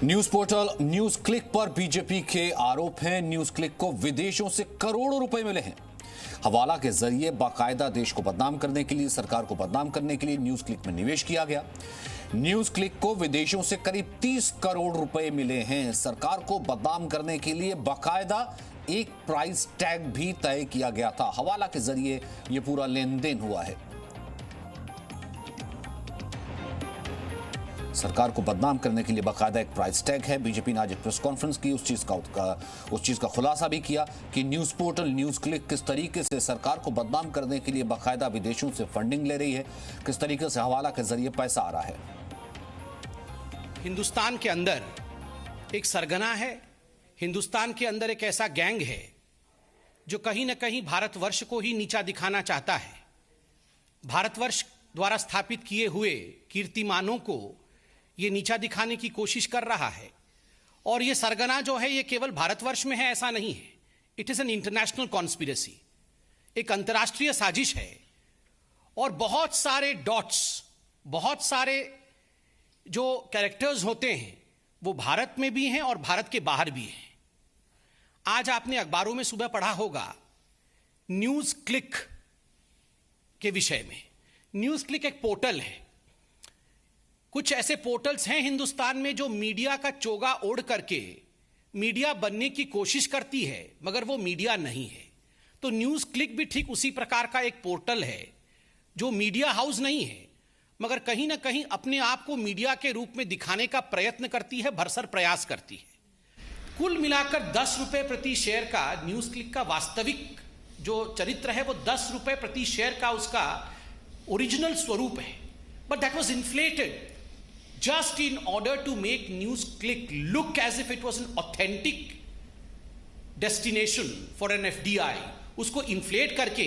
News portal news click पर BJP के आरोप हैं। न्यूज क्लिक को विदेशों से करोड़ों रुपए मिले हैं। हवाला के जरिए बाकायदा देश को बदनाम करने के लिए, सरकार को बदनाम करने के लिए न्यूज क्लिक में निवेश किया गया। न्यूज क्लिक को विदेशों से करीब 30 करोड़ रुपए मिले हैं। सरकार को बदनाम करने के लिए बाकायदा एक प्राइस टैग भी तय किया गया था। हवाला के जरिए यह पूरा लेन देन हुआ है। सरकार को बदनाम करने के लिए बाकायदा एक प्राइस टैग है। बीजेपी ने आज एक प्रेस कॉन्फ्रेंस की, उस चीज का खुलासा भी किया कि न्यूज पोर्टल न्यूज क्लिक किस तरीके से सरकार को बदनाम करने के लिए बाकायदा विदेशों से फंडिंग ले रही है, किस तरीके से हवाला के जरिए पैसा आ रहा है। हिंदुस्तान के अंदर एक सरगना है, हिंदुस्तान के अंदर एक ऐसा गैंग है जो कहीं ना कहीं भारतवर्ष को ही नीचा दिखाना चाहता है। भारतवर्ष द्वारा स्थापित किए हुए कीर्तिमानों को ये नीचा दिखाने की कोशिश कर रहा है। और ये सरगना जो है ये केवल भारतवर्ष में है ऐसा नहीं है, it is an international conspiracy, एक अंतर्राष्ट्रीय साजिश है। और बहुत सारे डॉट्स, बहुत सारे जो कैरेक्टर्स होते हैं वो भारत में भी हैं और भारत के बाहर भी हैं। आज आपने अखबारों में सुबह पढ़ा होगा न्यूज क्लिक के विषय में। न्यूज क्लिक एक पोर्टल है। कुछ ऐसे पोर्टल्स हैं हिंदुस्तान में जो मीडिया का चोगा ओढ़ करके मीडिया बनने की कोशिश करती है, मगर वो मीडिया नहीं है। तो न्यूज क्लिक भी ठीक उसी प्रकार का एक पोर्टल है जो मीडिया हाउस नहीं है, मगर कहीं ना कहीं अपने आप को मीडिया के रूप में दिखाने का प्रयत्न करती है, भरसक प्रयास करती है। कुल मिलाकर 10 रुपए प्रति शेयर का न्यूज क्लिक का वास्तविक जो चरित्र है वो 10 रुपए प्रति शेयर का उसका ओरिजिनल स्वरूप है। But that was inflated just in order to make News Click look as if it was an authentic destination for an FDI। उसको इन्फ्लेट करके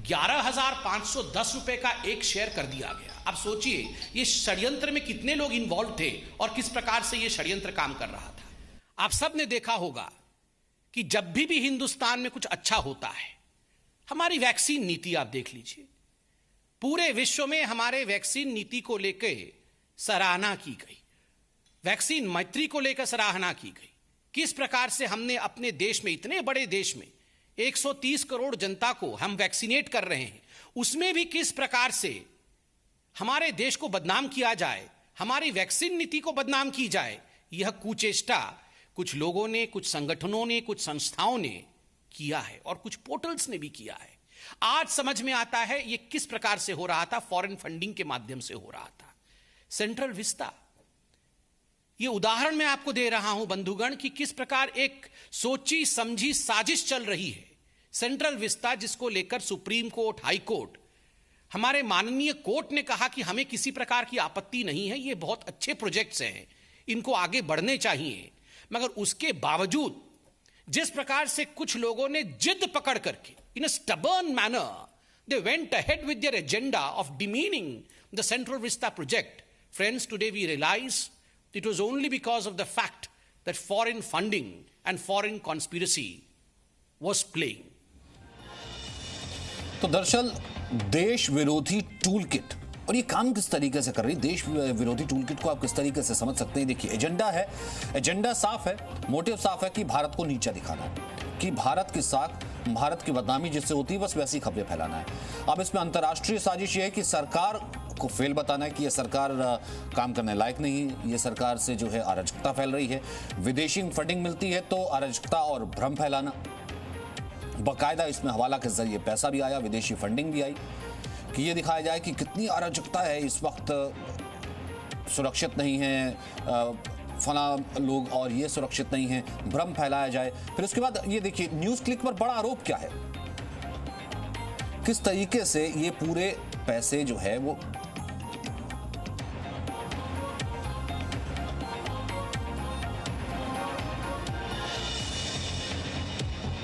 11,510 रुपए का एक शेयर कर दिया गया। अब सोचिए ये षड्यंत्र में कितने लोग इन्वॉल्व थे और किस प्रकार से ये षड्यंत्र काम कर रहा था। आप सब ने देखा होगा कि जब भी हिंदुस्तान में कुछ अच्छा होता है, हमारी वैक्सीन नीति आप देख लीजिए, पूरे विश्व में हमारे वैक्सीन नीति को लेकर सराहना की गई, वैक्सीन मैत्री को लेकर सराहना की गई। किस प्रकार से हमने अपने देश में, इतने बड़े देश में 130 करोड़ जनता को हम वैक्सीनेट कर रहे हैं, उसमें भी किस प्रकार से हमारे देश को बदनाम किया जाए, हमारी वैक्सीन नीति को बदनाम की जाए, यह कुचेष्टा कुछ लोगों ने, कुछ संगठनों ने, कुछ संस्थाओं ने किया है और कुछ पोर्टल्स ने भी किया है। आज समझ में आता है यह किस प्रकार से हो रहा था, फॉरेन फंडिंग के माध्यम से हो रहा था। सेंट्रल विस्ता, यह उदाहरण मैं आपको दे रहा हूं बंधुगण कि किस प्रकार एक सोची समझी साजिश चल रही है। सेंट्रल विस्ता जिसको लेकर सुप्रीम कोर्ट, हाई कोर्ट, हमारे माननीय कोर्ट ने कहा कि हमें किसी प्रकार की आपत्ति नहीं है, ये बहुत अच्छे प्रोजेक्ट्स हैं, इनको आगे बढ़ने चाहिए। मगर उसके बावजूद जिस प्रकार से कुछ लोगों ने जिद पकड़ करके in a stubborn manner they went ahead with their agenda of demeaning the Central Vista project, friends, today we realize it was only because of the fact that foreign funding and foreign conspiracy was playing। तो दरअसल देश विरोधी tool kit, और ये काम किस तरीके से कर रही देश विरोधी टूल किट को आप किस तरीके से समझ सकते हैं। देखिए एजेंडा है, एजेंडा साफ है, मोटिव साफ है कि भारत को नीचा दिखाना है, कि भारत की साख, भारत की बदनामी जिससे होती है बस वैसी खबरें फैलाना है। अब इसमें अंतर्राष्ट्रीय साजिश ये है कि सरकार को फेल बताना है कि यह सरकार काम करने लायक नहीं है, ये सरकार से जो है अराजकता फैल रही है, विदेशी फंडिंग मिलती है तो अराजकता और भ्रम फैलाना। बाकायदा इसमें हवाला के जरिए पैसा भी आया, विदेशी फंडिंग भी आई, कि ये दिखाया जाए कि कितनी अराजकता है इस वक्त, सुरक्षित नहीं है फला लोग और ये सुरक्षित नहीं है, भ्रम फैलाया जाए। फिर उसके बाद ये देखिए न्यूज क्लिक पर बड़ा आरोप क्या है, किस तरीके से ये पूरे पैसे जो है वो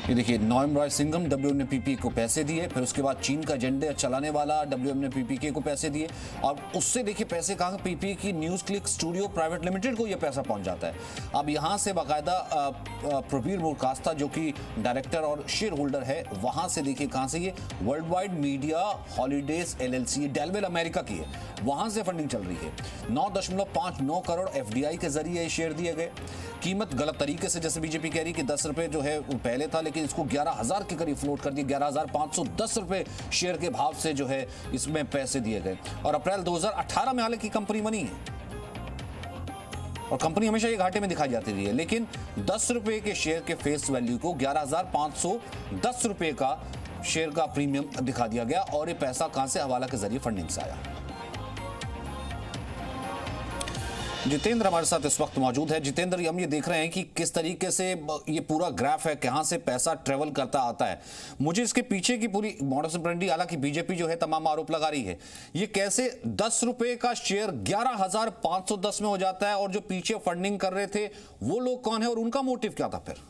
ये देखिए, नॉयम रॉय सिंघम WNPP को पैसे दिए, फिर उसके बाद चीन का एजेंडा चलाने वाला WNPP को पैसे दिए, और उससे देखिए पैसे कहाँ, पीपी की news click studio private limited को ये पैसा पहुंच जाता है। अब यहाँ से बाकायदा प्रबीर मुरकास्ता जो कि डायरेक्टर और शेयर होल्डर है, वहाँ से देखिए कहाँ से, ये world wide media holidays LLC Delaware America की है, वहाँ से फंडिंग चल रही है। 9.59 करोड़ FDI के जरिए शेयर दिए गए। कीमत गलत तरीके से, जैसे बीजेपी कह रही कि 10 रुपए जो है वो पहले था, लेकिन इसको 11,000 के करीब फ्लोट कर दिया, 11,510 रुपए शेयर के भाव से जो है इसमें पैसे दिए गए। और अप्रैल 2018 में हालांकि कंपनी बनी है, और कंपनी हमेशा ये घाटे में दिखाई जाती रही है, लेकिन 10 रुपए के शेयर के फेस वैल्यू को 11,510 रुपए का शेयर का प्रीमियम दिखा दिया गया। और ये पैसा कहां से, हवाला के जरिए फंडिंग से आया। जितेंद्र हमारे साथ इस वक्त मौजूद है। जितेंद्र, हम ये देख रहे हैं कि किस तरीके से ये पूरा ग्राफ है, कहां से पैसा ट्रेवल करता आता है। मुझे इसके पीछे की पूरी मॉडस ऑपरेंडी, हालांकि बीजेपी जो है तमाम आरोप लगा रही है, ये कैसे 10 रुपए का शेयर 11,510 में हो जाता है, और जो पीछे फंडिंग कर रहे थे वो लोग कौन है और उनका मोटिव क्या था फिर?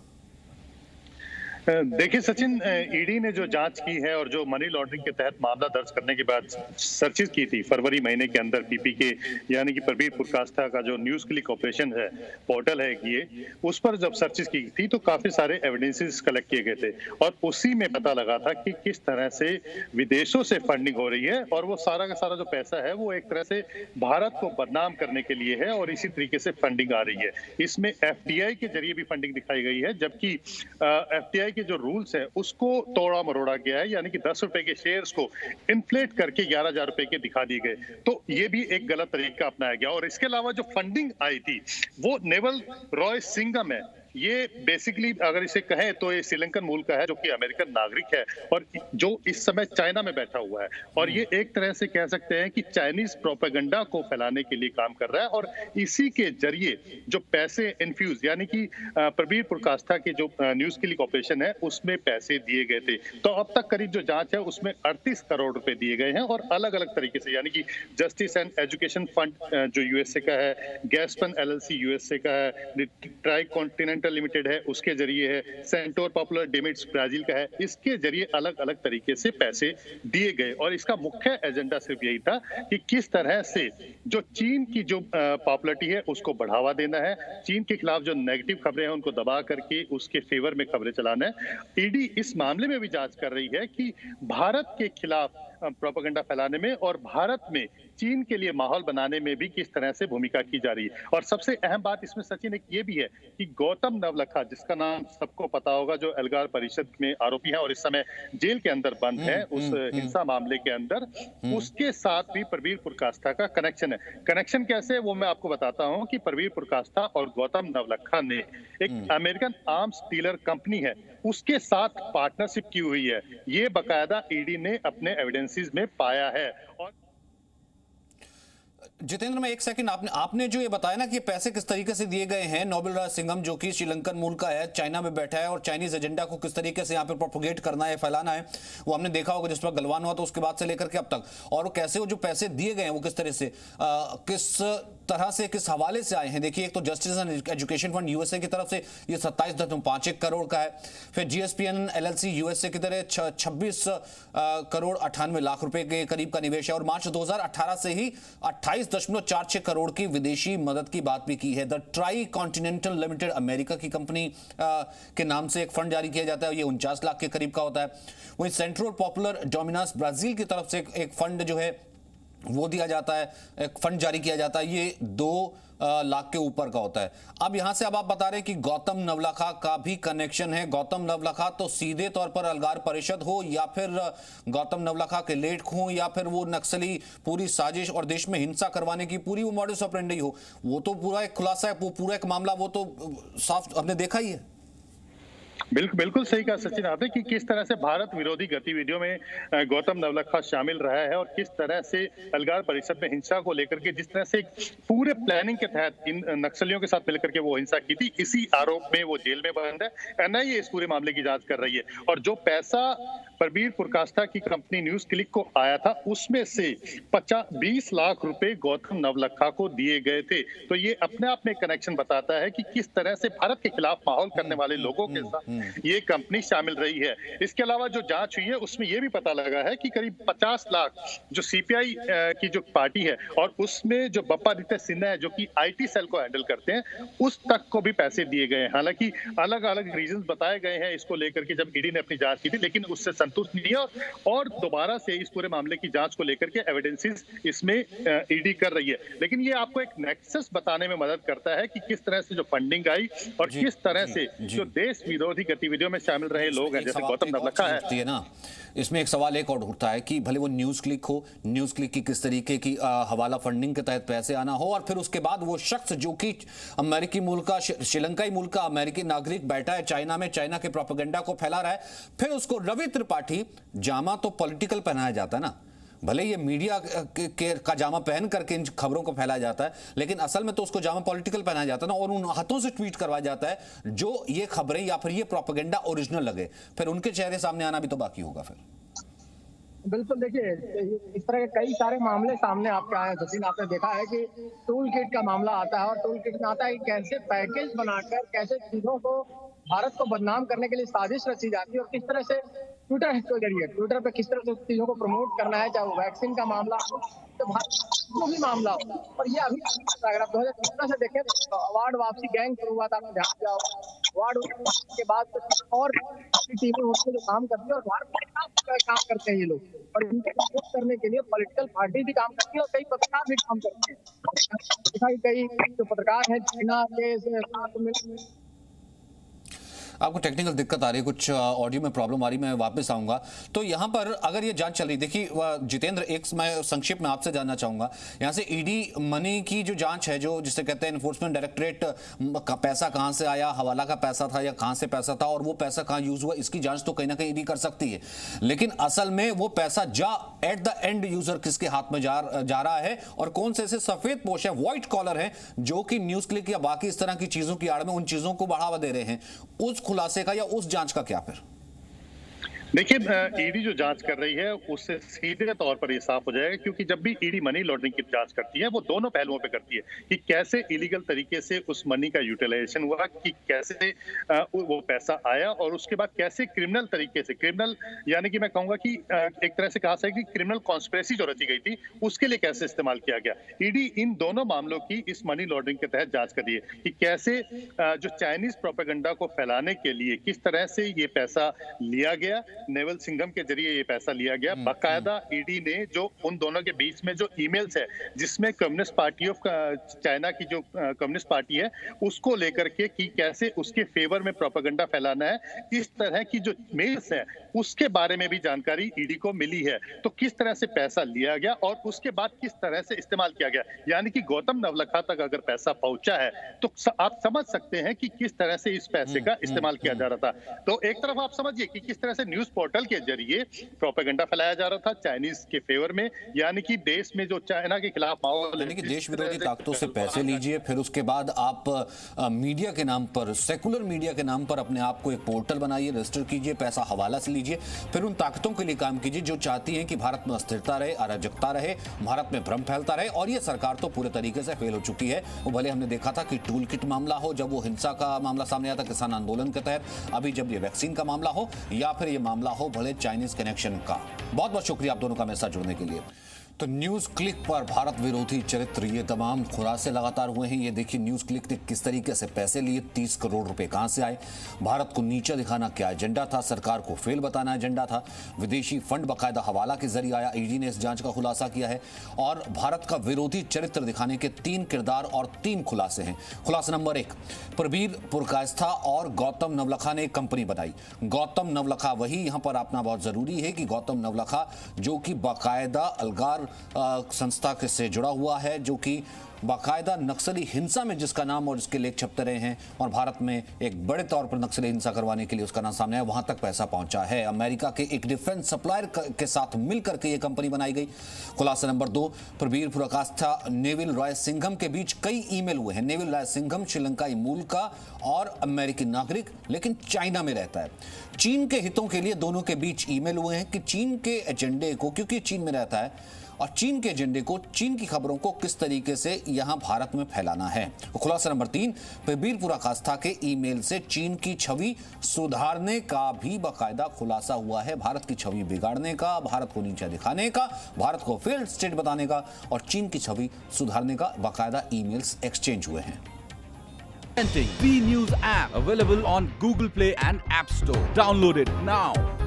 देखिए सचिन, ईडी ने जो जांच की है और जो मनी लॉन्ड्रिंग के तहत मामला दर्ज करने के बाद सर्चिस की थी फरवरी महीने के अंदर, पीपी के यानी कि प्रबीर पुरकास्ता का जो न्यूज क्लिक ऑपरेशन है, पोर्टल है ये, उस पर जब सर्चिस की थी तो काफी सारे एविडेंसेस कलेक्ट किए गए थे, और उसी में पता लगा था कि किस तरह से विदेशों से फंडिंग हो रही है, और वो सारा का सारा जो पैसा है वो एक तरह से भारत को बदनाम करने के लिए है, और इसी तरीके से फंडिंग आ रही है। इसमें FDI के जरिए भी फंडिंग दिखाई गई है, जबकि FDI के जो रूल्स है उसको तोड़ा मरोड़ा गया है, यानी कि 10 रुपए के शेयर्स को इन्फ्लेट करके 11,000 रुपए के दिखा दिए गए। तो ये भी एक गलत तरीका अपनाया गया। और इसके अलावा जो फंडिंग आई थी वो नेवल रॉय सिंघम है। ये बेसिकली अगर इसे कहें तो ये श्रीलंकन मूल का है, जो कि अमेरिकन नागरिक है, और जो इस समय चाइना में बैठा हुआ है, और ये एक तरह से कह सकते हैं कि चाइनीज प्रोपेगेंडा को फैलाने के लिए काम कर रहा है, और इसी के जरिए जो पैसे इन्फ्यूज, यानी कि प्रबीर पुरकास्ता के जो न्यूज क्लिक ऑपरेशन है उसमें पैसे दिए गए थे। तो अब तक करीब जो जांच है उसमें 38 करोड़ रुपए दिए गए हैं, और अलग अलग तरीके से, यानी कि जस्टिस एंड एजुकेशन फंड जो USA का है, गैसपन LLC USA का है, ट्राई कॉन्टिनेंटल लिमिटेड है उसके जरिए है, सेंटोर पॉपुलर डिमिट्स ब्राजील का है, इसके जरिए अलग अलग तरीके से पैसे दिए गए। और इसका मुख्य एजेंडा सिर्फ यही था कि किस तरह से जो चीन की जो पॉपुलैरिटी है उसको बढ़ावा देना है, चीन के खिलाफ जो नेगेटिव खबरें हैं उनको दबा करके उसके फेवर में खबरें चलाना है। ईडी इस मामले में भी जांच कर रही है कि भारत के खिलाफ प्रोपेगेंडा फैलाने में और भारत में चीन के लिए माहौल बनाने में भी किस तरह से भूमिका की जा रही है। और सबसे अहम बात इसमें सचिन एक ये भी है कि गौतम नवलखा, जिसका नाम सबको पता होगा, जो एल्गार परिषद में आरोपी है और इस समय जेल के अंदर बंद है उस हिंसा मामले के अंदर, उसके साथ भी प्रबीर पुरकास्ता का कनेक्शन है। कनेक्शन कैसे, वो मैं आपको बताता हूँ कि प्रबीर पुरकास्ता और गौतम नवलखा ने एक अमेरिकन आर्म्स डीलर कंपनी है उसके साथ पार्टनरशिप की हुई है। ये बकायदा ईडी ने अपने एविडेंसेस में पाया है। और जितेंद्र, में एक सेकंड, आपने जो ये बताया ना कि ये पैसे किस तरीके से दिए गए हैं, नोबेल राज सिंघम जो कि श्रीलंकन मूल का है, चाइना में बैठा है, और चाइनीज एजेंडा को किस तरीके से यहाँ पे प्रोपोगेट करना है, फैलाना है, वो हमने देखा होगा जिस वक्त गलवान हुआ तो उसके बाद से लेकर के अब तक। और वो कैसे वो जो पैसे दिए गए हैं वो किस तरह से किस हवाले से आए हैं। देखिए, एक तो justice and education fund USA की तरफ से ये 27.51 करोड़ का है, फिर GSPN LLC USA की तरह 26 करोड़ 98 लाख रुपए के करीब का निवेश है, और मार्च 2018 से ही 28.46 करोड़ की विदेशी मदद की बात भी की है। The try continental limited America की कंपनी के नाम से एक फंड जारी किया जाता है, ये 49 लाख के करीब का होता है। वहीं सेंट्रल पॉपुलर डोमिनास ब्राजील की तरफ से एक फंड जो है वो दिया जाता है, एक फंड जारी किया जाता है, ये 2 लाख के ऊपर का होता है। अब यहां से अब आप बता रहे हैं कि गौतम नवलखा का भी कनेक्शन है। गौतम नवलखा तो सीधे तौर पर अलगार परिषद हो, या फिर गौतम नवलखा के लेट हो, या फिर वो नक्सली पूरी साजिश और देश में हिंसा करवाने की पूरी वो मॉडस ऑपरेंडी हो, वो तो पूरा एक खुलासा है, वो पूरा एक मामला वो तो साफ हमने देखा ही है। बिल्कुल सही कहा सचिन आपने कि किस तरह से भारत विरोधी गतिविधियों में गौतम नवलखा शामिल रहा है, और किस तरह से अलगार परिषद में हिंसा को लेकर के जिस तरह से पूरे प्लानिंग के तहत इन नक्सलियों के साथ मिलकर के वो हिंसा की थी, इसी आरोप में वो जेल में बंद है। NIA इस पूरे मामले की जांच कर रही है। और जो पैसा प्रबीर पुरकास्ता की कंपनी न्यूज क्लिक को आया था उसमें से 20 लाख रुपए गौतम नवलखा को दिए गए थे। तो ये अपने आप में कनेक्शन बताता है कि किस तरह से भारत के खिलाफ माहौल करने वाले लोगों के साथ ये कंपनी शामिल रही है। इसके अलावा जो जांच हुई है उसमें यह भी पता लगा है कि करीब 50 लाख जो सीपीआई की जो पार्टी है और उसमें जो बप्पा आदित्य सिन्हा है जो कि आईटी सेल को हैंडल करते हैं, उस तक को भी पैसे दिए गए हैं। हालांकि अलग अलग रीजन बताए गए हैं इसको लेकर के जब ईडी ने अपनी जांच की थी, लेकिन उससे संतुष्ट नहीं है और दोबारा से इस पूरे मामले की जांच को लेकर के एविडेंसेस इसमें ईडी कर रही है। लेकिन ये आपको एक नेक्सस बताने में मदद करता है कि किस तरह से जो फंडिंग आई और किस तरह से जो देश विरोधी गतिविधियों में शामिल रहे लोग हैं, जैसे गौतम नवलखा है ना। इसमें एक सवाल एक और उठता है कि भले वो न्यूज क्लिक हो, न्यूज क्लिक की किस तरीके की हवाला फंडिंग के तहत पैसे आना हो, और फिर उसके बाद वो शख्स जो कि अमेरिकी मूल का, श्रीलंकाई मूल का अमेरिकी नागरिक बैठा है चाइना में, चाइना के प्रोपेगेंडा को फैला रहा है, फिर उसको रवि त्रिपाठी, जामा तो पॉलिटिकल पहनाया जाता है ना, भले ये मीडिया का जामा पहन करके इन खबरों को फैलाया जाता है, लेकिन असल में तो उसको जामा पॉलिटिकल पहनाया जाता है ना, और उन हाथों से ट्वीट करवाया जाता है जो ये खबरें या फिर ये प्रोपेगेंडा ओरिजिनल लगे, फिर उनके चेहरे सामने आना भी तो बाकी होगा फिर। बिल्कुल, देखिए इस तरह के कई सारे मामले सामने आपके आए हैं सचिन। आपने देखा है कि टूल किट का मामला आता है और टूल किट में आता है कि कैसे पैकेज बनाकर कैसे चीजों को भारत को बदनाम करने के लिए साजिश रची जाती है और किस तरह से ट्विटर के जरिए ट्विटर पे किस तरह से चीजों को प्रमोट करना है, चाहे वो वैक्सीन का मामला हो, तो भारत भी मामला हो। और ये अभी अगर आप 2017 से देखें तो अवार्ड वापसी गैंग शुरू हुआ था, आपको ध्यान दिया होगा। अवार्ड के बाद और टीमें होती है जो काम करती है और भारत काम करते हैं ये लोग, और इनके सपोर्ट करने के लिए पॉलिटिकल पार्टी भी काम करती है और कई पत्रकार भी काम करते हैं। कई जो पत्रकार हैं चाइना के साथ में। आपको टेक्निकल दिक्कत आ रही है, कुछ ऑडियो में प्रॉब्लम आ रही है, मैं वापस आऊंगा। तो यहां पर अगर ये जांच चल रही, देखिए जितेंद्र, एक मैं संक्षिप्त में आपसे जानना चाहूंगा, यहां से ईडी मनी की जो जांच है, जो जिसे कहते हैं एनफोर्समेंट डायरेक्टोरेट का पैसा कहां से आया, हवाला का पैसा था या कहां से पैसा था, और वो पैसा कहां यूज हुआ, इसकी जांच तो कहीं ना कहीं ईडी कर सकती है, लेकिन असल में वो पैसा एट द एंड यूजर किसके हाथ में जा रहा है, और कौन से ऐसे सफेद पोश है, व्हाइट कॉलर है, जो कि न्यूज क्लिक या बाकी इस तरह की चीजों की आड़ में उन चीजों को बढ़ावा दे रहे हैं, उस खुलासे का या उस जांच का क्या फिर? देखिए, ईडी जो जांच कर रही है उससे सीधे तौर पर ये साफ हो जाएगा, क्योंकि जब भी ईडी मनी लॉन्ड्रिंग की जांच करती है वो दोनों पहलुओं पे करती है कि कैसे इलीगल तरीके से उस मनी का यूटिलाइजेशन हुआ, कि कैसे वो पैसा आया, और उसके बाद कैसे क्रिमिनल तरीके से, क्रिमिनल यानी कि मैं कहूंगा कि एक तरह से कहा जाए कि क्रिमिनल कॉन्स्पिरेसी जो रची गई थी उसके लिए कैसे इस्तेमाल किया गया। ईडी इन दोनों मामलों की इस मनी लॉन्ड्रिंग के तहत जांच कर रही है कि कैसे जो चाइनीज प्रोपेगेंडा को फैलाने के लिए किस तरह से ये पैसा लिया गया, नेवल सिंघम के जरिए ये पैसा लिया गया। बाकायदा ईडी ने जो उन दोनों के बीच में जो ईमेल्स है जिसमें कम्युनिस्ट पार्टी ऑफ चाइना की जो कम्युनिस्ट पार्टी है उसको लेकर के कि कैसे उसके फेवर में प्रोपेगेंडा फैलाना है, इस तरह की जो मेल्स है उसके बारे में भी जानकारी ईडी को मिली है। तो किस तरह से पैसा लिया गया और उसके बाद किस तरह से इस्तेमाल किया गया, यानी कि गौतम नवलखा तक अगर पैसा पहुंचा है तो आप समझ सकते हैं कि किस तरह से इस पैसे का इस्तेमाल किया जा रहा था। तो एक तरफ आप समझिए कि किस तरह से न्यूज पोर्टल के जरिए प्रोपेगेंडा फैलाया जा रहा था चाइनीज के फेवर में, यानी कि देश में जो चाइना के खिलाफ माहौल, यानी कि देश विरोधी ताकतों से पैसे लीजिए, फिर उसके बाद आप मीडिया के नाम पर, सेकुलर मीडिया के नाम पर अपने आप को एक पोर्टल बनाइए, रजिस्टर कीजिए, पैसा हवाला से लीजिए, फिर उन ताकतों के लिए काम कीजिए जो चाहती हैं कि भारत में अस्थिरता रहे, अराजकता रहे, भारत में भ्रम फैलता रहे। और ये सरकार तो पूरे तरीके से फेल हो चुकी है। वो भले हमने देखा था कि टूल किट मामला हो, जब वो हिंसा का मामला सामने आया था किसान आंदोलन के तहत, अभी जब ये वैक्सीन का मामला हो, या फिर ये मामला हो भले चाइनीज कनेक्शन का। बहुत बहुत शुक्रिया आप दोनों का मेरे साथ जुड़ने के लिए। तो न्यूज क्लिक पर भारत विरोधी चरित्र, ये तमाम खुलासे लगातार हुए हैं। ये देखिए न्यूज क्लिक ने किस तरीके से पैसे लिए, 30 करोड़ रुपए कहां से आए, भारत को नीचा दिखाना क्या एजेंडा था, सरकार को फेल बताना एजेंडा था, विदेशी फंड बाकायदा हवाला के जरिए आया। ईडी ने इस जांच का खुलासा किया है और भारत का विरोधी चरित्र दिखाने के 3 किरदार और 3 खुलासे हैं। खुलासा नंबर 1, प्रबीर पुरकायस्था और गौतम नवलखा ने एक कंपनी बनाई। गौतम नवलखा वही, यहां पर आपना बहुत जरूरी है कि गौतम नवलखा जो कि बाकायदा अलगार संस्था से जुड़ा हुआ है, जो कि बाकायदा नक्सली हिंसा में जिसका नाम और जिसके लेख छपते रहे हैं, और भारत में एक बड़े तौर पर नक्सली हिंसा करवाने के लिए उसका नाम सामने आया, वहां तक पैसा पहुंचा है। अमेरिका के एक डिफेंस सप्लायर के साथ मिलकर के ये कंपनी बनाई गई। खुलासा number 2, Prabir Purkayastha, Neville Roy Singham के बीच कई ईमेल हुए हैं। नेविल रॉय सिंघम श्रीलंकाई मूल का और अमेरिकी नागरिक, लेकिन चाइना में रहता है। चीन के हितों के लिए दोनों के बीच ईमेल हुए हैं कि चीन के एजेंडे को, क्योंकि चीन में रहता है, और चीन के एजेंडे को, चीन की खबरों को किस तरीके से यहां भारत में फैलाना है। खुलासा नंबर 3, प्रबीर पुरकाष्ठा के ईमेल से चीन की छवि सुधारने का भी बाकायदा खुलासा हुआ है। भारत की छवि बिगाड़ने का, भारत को नीचा दिखाने का, भारत को फेल्ड स्टेट बताने का और चीन की छवि सुधारने का बाकायदा ईमेल्स एक्सचेंज हुए हैं। V News app available on Google Play and App Store. Download it now.